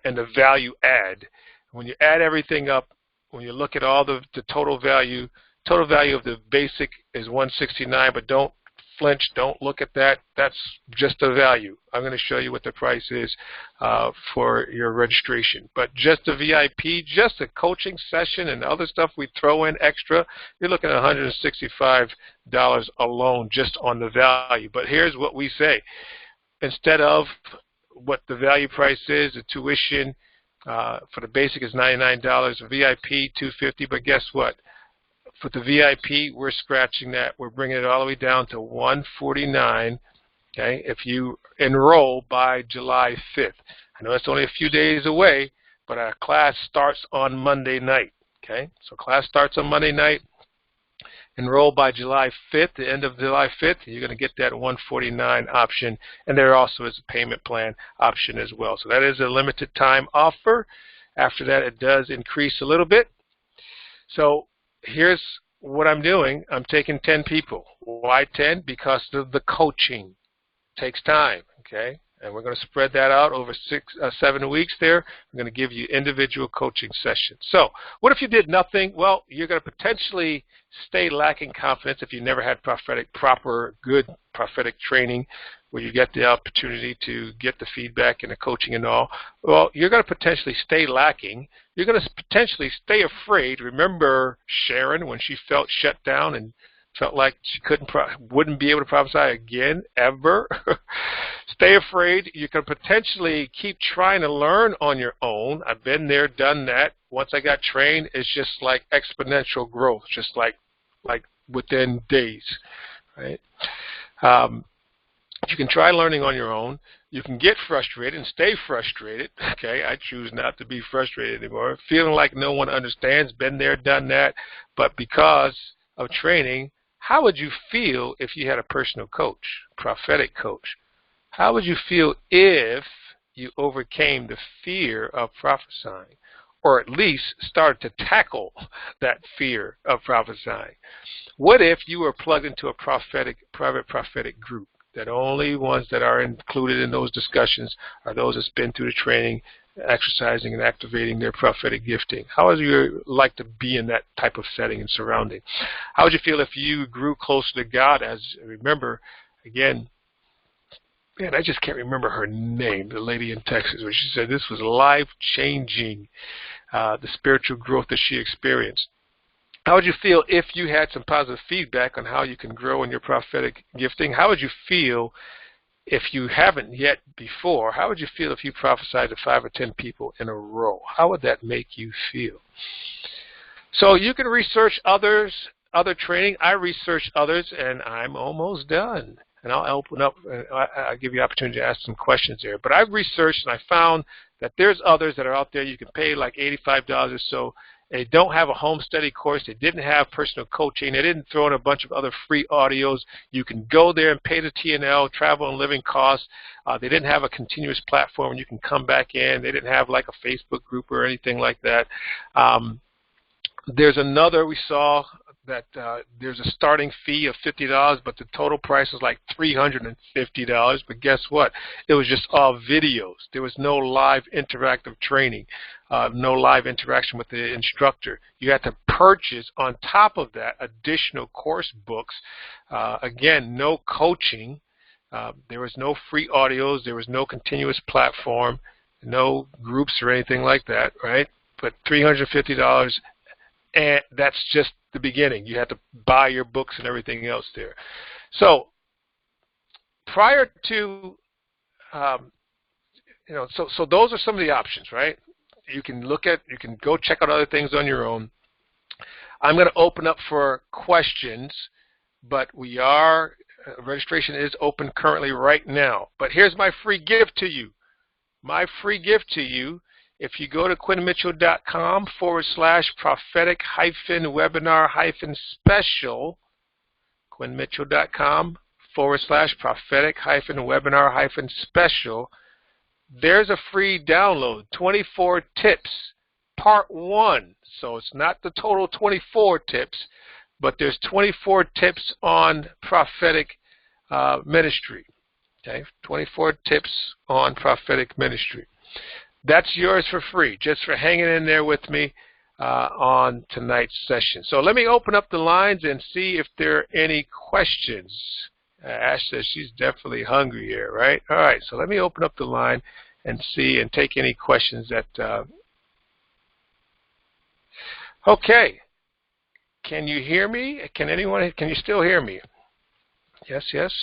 and the value add. When you add everything up, when you look at all the total value of the basic is $169, but don't flinch, don't look at that. That's just the value. I'm going to show you what the price is for your registration. But just the VIP, just a coaching session and other stuff we throw in extra, you're looking at $165 alone just on the value. But here's what we say. Instead of what the value price is, the tuition for the basic is $99, VIP $250, but guess what? For the VIP, we're scratching that. We're bringing it all the way down to $149, okay, if you enroll by July 5th. I know it's only a few days away, but our class starts on Monday night, okay? So class starts on Monday night. Enroll by July 5th, the end of July 5th, you're going to get that $149 option, and there also is a payment plan option as well. So that is a limited time offer. After that, it does increase a little bit. So here's what I'm doing. I'm taking 10 people. Why 10? Because of the coaching. It takes time, okay? And we're going to spread that out over 7 weeks there. I'm going to give you individual coaching sessions. So what if you did nothing? Well, you're going to potentially stay lacking confidence if you never had good prophetic training where you get the opportunity to get the feedback and the coaching and all. Well, you're going to potentially stay lacking. You're going to potentially stay afraid. Remember Sharon when she felt shut down and felt like she wouldn't be able to prophesy again, ever. Stay afraid. You can potentially keep trying to learn on your own. I've been there, done that. Once I got trained, it's just like exponential growth, just like within days, right? You can try learning on your own. You can get frustrated and stay frustrated. Okay, I choose not to be frustrated anymore. Feeling like no one understands, been there, done that. But because of training, how would you feel if you had a personal coach, prophetic coach? How would you feel if you overcame the fear of prophesying, or at least started to tackle that fear of prophesying? What if you were plugged into a private prophetic group that only ones that are included in those discussions are those that's been through the training exercising and activating their prophetic gifting? How would you like to be in that type of setting and surrounding? How would you feel if you grew closer to God? As remember, again, man, I just can't remember her name, the lady in Texas, where she said this was life-changing, the spiritual growth that she experienced. How would you feel if you had some positive feedback on how you can grow in your prophetic gifting? How would you feel if you haven't yet before? How would you feel if you prophesied to 5 or 10 people in a row? How would that make you feel? So you can research other training. I researched others, and I'm almost done. And I'll open up, I'll give you the opportunity to ask some questions there. But I've researched, and I found that there's others that are out there. You can pay like $85 or so. They don't have a home study course. They didn't have personal coaching. They didn't throw in a bunch of other free audios. You can go there and pay the T&L, travel and living costs. They didn't have a continuous platform, and you can come back in. They didn't have like a Facebook group or anything like that. There's another we saw that there's a starting fee of $50, but the total price is like $350. But guess what? It was just all videos. There was no live interactive training, no live interaction with the instructor. You had to purchase on top of that additional course books. Again, no coaching. There was no free audios. There was no continuous platform, no groups or anything like that, right? But $350. And that's just the beginning. You have to buy your books and everything else there. So prior to, so those are some of the options, right? You can go check out other things on your own. I'm going to open up for questions, but registration is open currently right now. But here's my free gift to you. My free gift to you. If you go to quinmitchell.com/prophetic-webinar-special, quinmitchell.com/prophetic-webinar-special, there's a free download, 24 tips, part 1. So it's not the total 24 tips, but there's 24 tips on prophetic ministry. Okay, 24 tips on prophetic ministry. That's yours for free, just for hanging in there with me on tonight's session. So let me open up the lines and see if there are any questions. Ash says she's definitely hungry here, right? All right, so let me open up the line and see and take any questions that... Okay. Can you hear me? Can you still hear me? Yes, yes.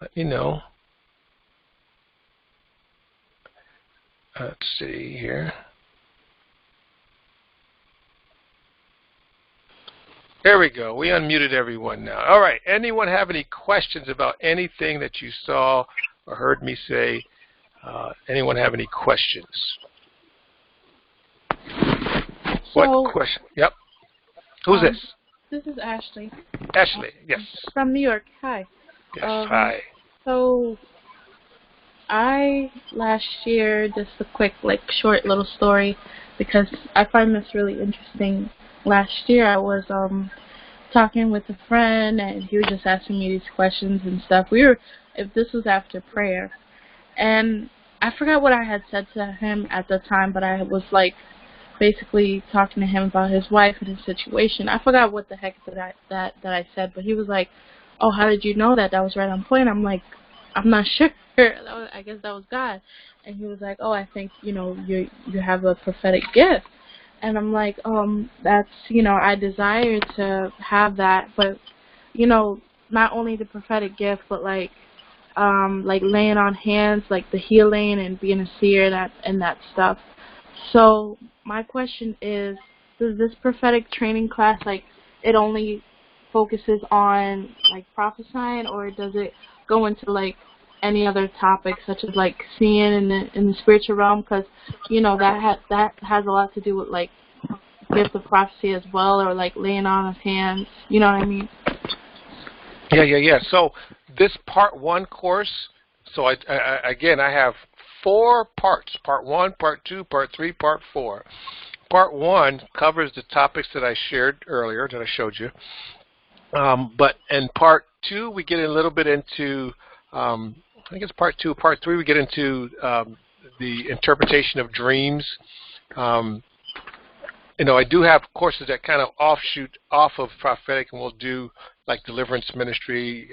Let me know. Let's see here. There we go. We unmuted everyone now. All right. Anyone have any questions about anything that you saw or heard me say? Anyone have any questions? What question? Yep. Who's this? This is Ashley. Ashley, yes. From New York. Hi. Yes, hi. So last year, just a quick, short little story, because I find this really interesting. Last year, I was talking with a friend, and he was just asking me these questions and stuff. If this was after prayer, and I forgot what I had said to him at the time, but I was basically talking to him about his wife and his situation. I forgot what the heck that I said, but he was like, "Oh, how did you know that? That was right on point." I'm like, "I'm not sure." I guess that was God. And he was like, "Oh, I think, you have a prophetic gift." And I'm like, that's, I desire to have that, but, not only the prophetic gift, but laying on hands, the healing and being a seer and that stuff. So my question is, does this prophetic training class, it only focuses on prophesying, or does it go into any other topics, such as seeing in the spiritual realm? Because that has a lot to do with gift of prophecy as well, or laying on of hands. You know what I mean? Yeah. So this part 1 course. So I have 4 parts: part 1, part 2, part 3, part 4. Part 1 covers the topics that I shared earlier, that I showed you. But in part 2, we get a little bit into, I think it's part 2. Part 3, we get into the interpretation of dreams. I do have courses that kind of offshoot off of prophetic, and we'll do like deliverance ministry,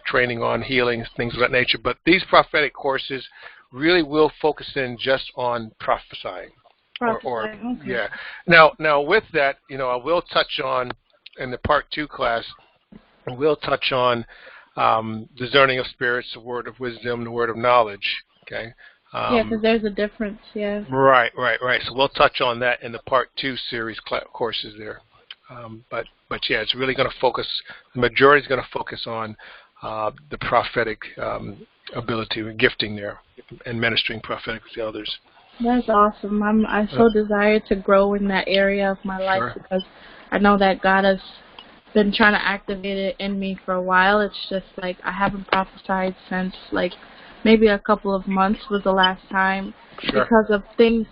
training on healing, things of that nature. But these prophetic courses really will focus in just on prophesying. Okay. Yeah. Now with that, I will touch on in the part 2 class. We'll touch on discerning of spirits, the word of wisdom, the word of knowledge. Okay. Yeah, because there's a difference. Yeah. Right. So we'll touch on that in the part 2 series courses there. But yeah, it's really going to focus. The majority is going to focus on the prophetic ability and gifting there, and ministering prophetic to others. That's awesome. I so desire to grow in that area of my life because I know that God has been trying to activate it in me for a while. It's just like I haven't prophesied since like maybe a couple of months was the last time because of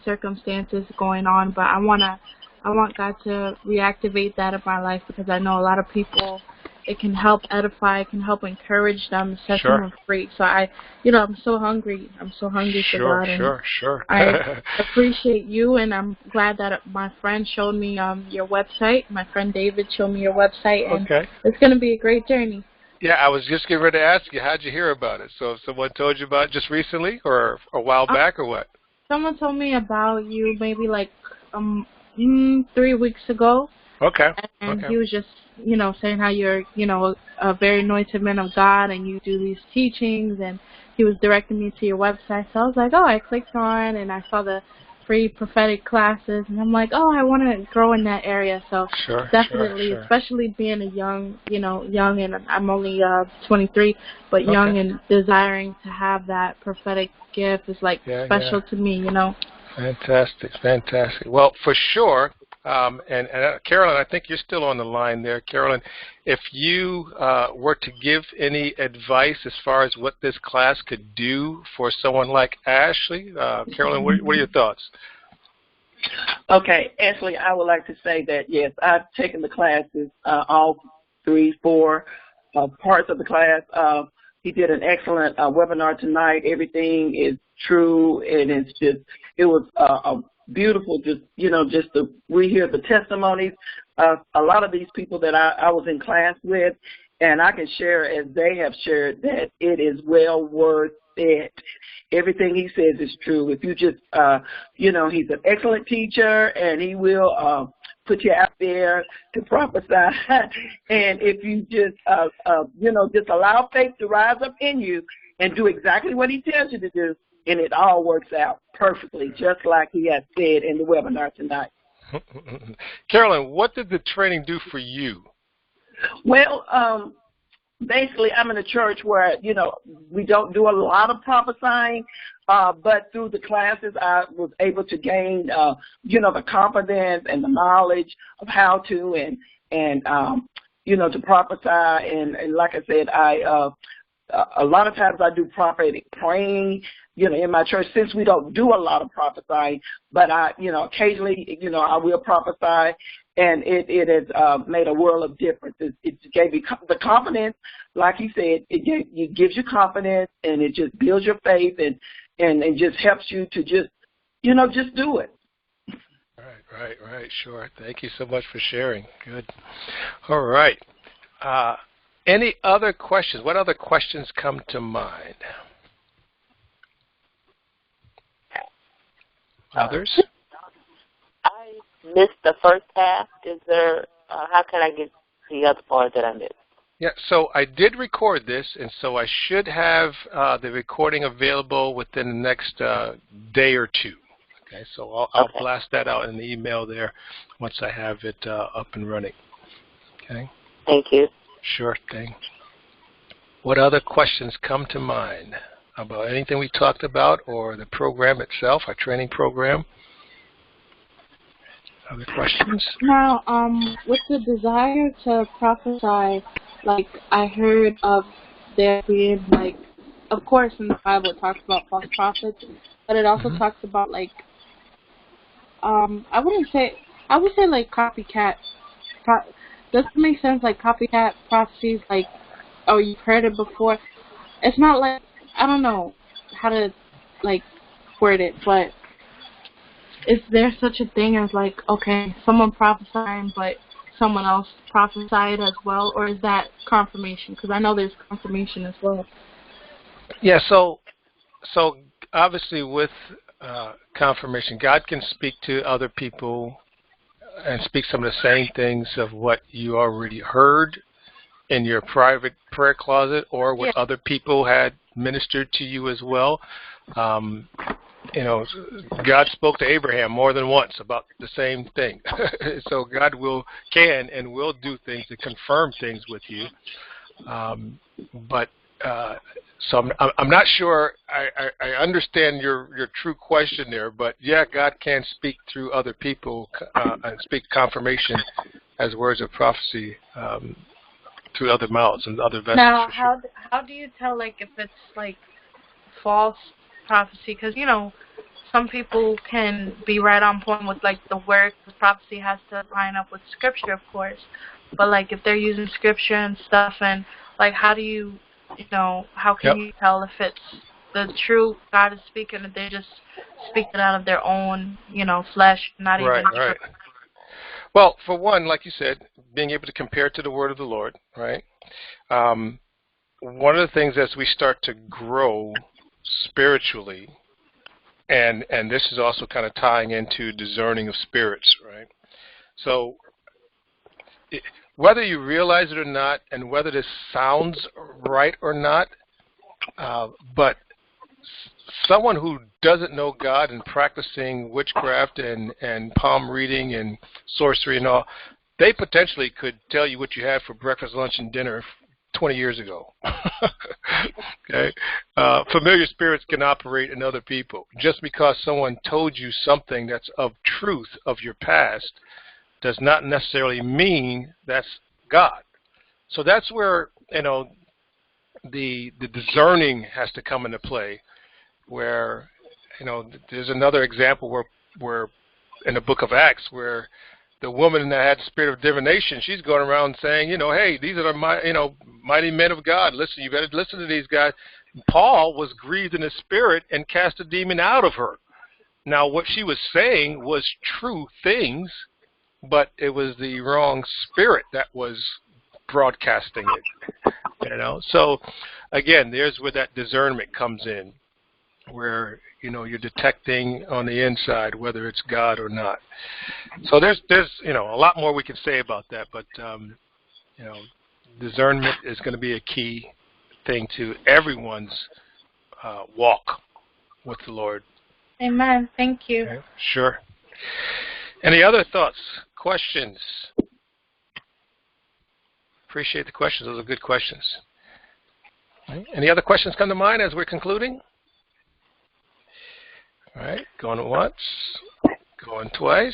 circumstances going on. But I want God to reactivate that in my life because I know a lot of people. It can help edify. It can help encourage them, set them free. So I'm so hungry. I'm so hungry for God. And I appreciate you, and I'm glad that my friend showed me your website. My friend David showed me your website, and it's going to be a great journey. Yeah, I was just getting ready to ask you, how'd you hear about it? So someone told you about it just recently, or a while back, or what? Someone told me about you maybe like 3 weeks ago. Okay. And he was just, saying how you're, a very anointed man of God and you do these teachings, and he was directing me to your website. So I was like, I clicked on and I saw the free prophetic classes, and I'm like, I want to grow in that area. So definitely, especially being a young, and I'm only 23, but young and desiring to have that prophetic gift is like special to me, Fantastic. Well, for sure. And Carolyn, I think you're still on the line there. Carolyn, if you were to give any advice as far as what this class could do for someone like Ashley, Carolyn, what are your thoughts? Okay, Ashley, I would like to say that, yes, I've taken the classes, all 3, 4 parts of the class. He did an excellent webinar tonight. Everything is true, and it was beautiful, just to rehear the testimonies of a lot of these people that I was in class with, and I can share as they have shared that it is well worth it. Everything he says is true. If you just, he's an excellent teacher, and he will put you out there to prophesy. And if you just, just allow faith to rise up in you and do exactly what he tells you to do, and it all works out perfectly, just like he has said in the webinar tonight. Carolyn, what did the training do for you? Well, basically, I'm in a church where, we don't do a lot of prophesying, but through the classes, I was able to gain, the confidence and the knowledge of how to and to prophesy. And like I said, a lot of times I do prophetic praying, in my church, since we don't do a lot of prophesying, but occasionally, I will prophesy, and it has made a world of difference. It gave you the confidence, like you said, it gives you confidence, and it just builds your faith, and it just helps you to just do it. Right, sure. Thank you so much for sharing. Good. All right. Any other questions? What other questions come to mind? Others? I missed the first half. Is there? How can I get the other part that I missed? Yeah, so I did record this, and so I should have the recording available within the next day or two. Okay, so I'll blast that out in the email there once I have it up and running. Okay. Thank you. Sure thing. What other questions come to mind about anything we talked about or the program itself, our training program? Other questions? Now, with the desire to prophesy, like I heard of there being of course in the Bible it talks about false prophets, but it also talks about I would say like copycat. Does it make sense? Like copycat prophecies, you've heard it before. It's not like, I don't know how to word it, but is there such a thing as like, okay, someone prophesying, but someone else prophesied as well, or is that confirmation? Because I know there's confirmation as well. Yeah, so obviously with confirmation, God can speak to other people and speak some of the same things of what you already heard in your private prayer closet or what other people had ministered to you as well. You know, God spoke to Abraham more than once about the same thing. So God can and will do things to confirm things with you. So I'm not sure I understand your true question there, but yeah, God can speak through other people and speak confirmation as words of prophecy through other mouths and other vessels. Now, how do you tell like if it's like false prophecy? Because some people can be right on point with like the word. The prophecy has to line up with scripture, of course. But like if they're using scripture and stuff, and like how do you, how can you tell if it's the true God is speaking, if they're just speaking out of their own, flesh, not even. Right. Well, for one, like you said, being able to compare it to the word of the Lord, right? One of the things as we start to grow spiritually, and this is also kind of tying into discerning of spirits, right? So whether you realize it or not, and whether this sounds right or not, but someone who doesn't know God and practicing witchcraft and palm reading and sorcery and all, they potentially could tell you what you had for breakfast, lunch, and dinner 20 years ago. Okay, familiar spirits can operate in other people. Just because someone told you something that's of truth of your past does not necessarily mean that's God. So that's where the discerning has to come into play. Where there's another example where in the book of Acts where the woman that had the spirit of divination, she's going around saying, hey, these are the mighty men of God. Listen, you better listen to these guys. Paul was grieved in his spirit and cast a demon out of her. Now, what she was saying was true things, but it was the wrong spirit that was broadcasting it. So, again, there's where that discernment comes in, where you're detecting on the inside whether it's God or not. So there's a lot more we can say about that, but discernment is going to be a key thing to everyone's walk with the Lord. Amen. Thank you. Okay. Sure. Any other thoughts, questions? Appreciate the questions. Those are good questions. Right. Any other questions come to mind as we're concluding? All right, going once, going twice.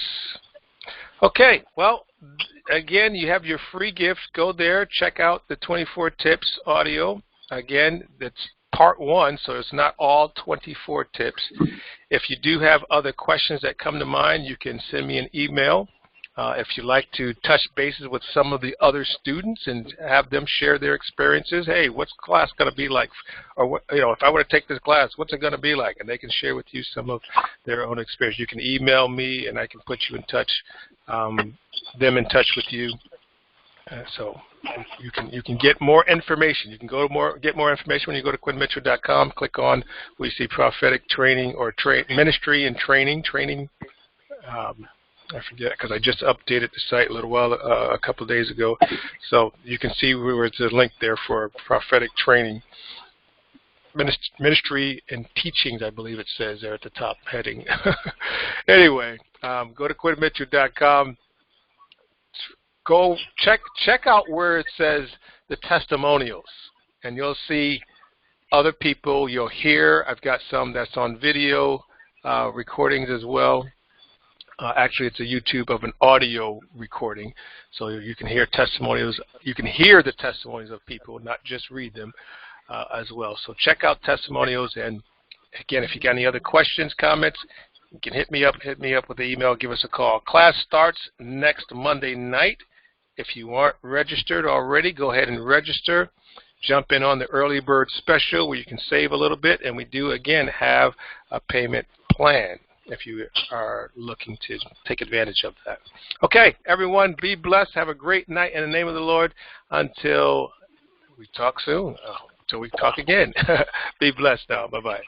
Okay, well, again, you have your free gift. Go there, check out the 24 tips audio. Again, that's part 1, so it's not all 24 tips. If you do have other questions that come to mind, you can send me an email. If you'd like to touch bases with some of the other students and have them share their experiences, hey, what's class going to be like? Or what, if I were to take this class, what's it going to be like? And they can share with you some of their own experience. You can email me, and I can put you in touch, them in touch with you. So you can get more information. You can get more information when you go to QuinnMitchell.com. Click on where you see prophetic training or ministry and training. I forget because I just updated the site a couple of days ago. So you can see where it's a link there for prophetic training, ministry and teachings. I believe it says there at the top heading. Anyway, go to QuinnMitchell.com. Go check out where it says the testimonials, and you'll see other people. You'll hear. I've got some that's on video recordings as well. Actually, it's a YouTube of an audio recording, so you can hear testimonials. You can hear the testimonies of people, not just read them as well. So check out testimonials, and again, if you got any other questions, comments, you can hit me up with the email, give us a call. Class starts next Monday night. If you aren't registered already, go ahead and register. Jump in on the early bird special where you can save a little bit, and we do, again, have a payment plan if you are looking to take advantage of that. Okay, everyone, be blessed. Have a great night in the name of the Lord. Until we talk soon. Until we talk again. Be blessed now. Bye-bye.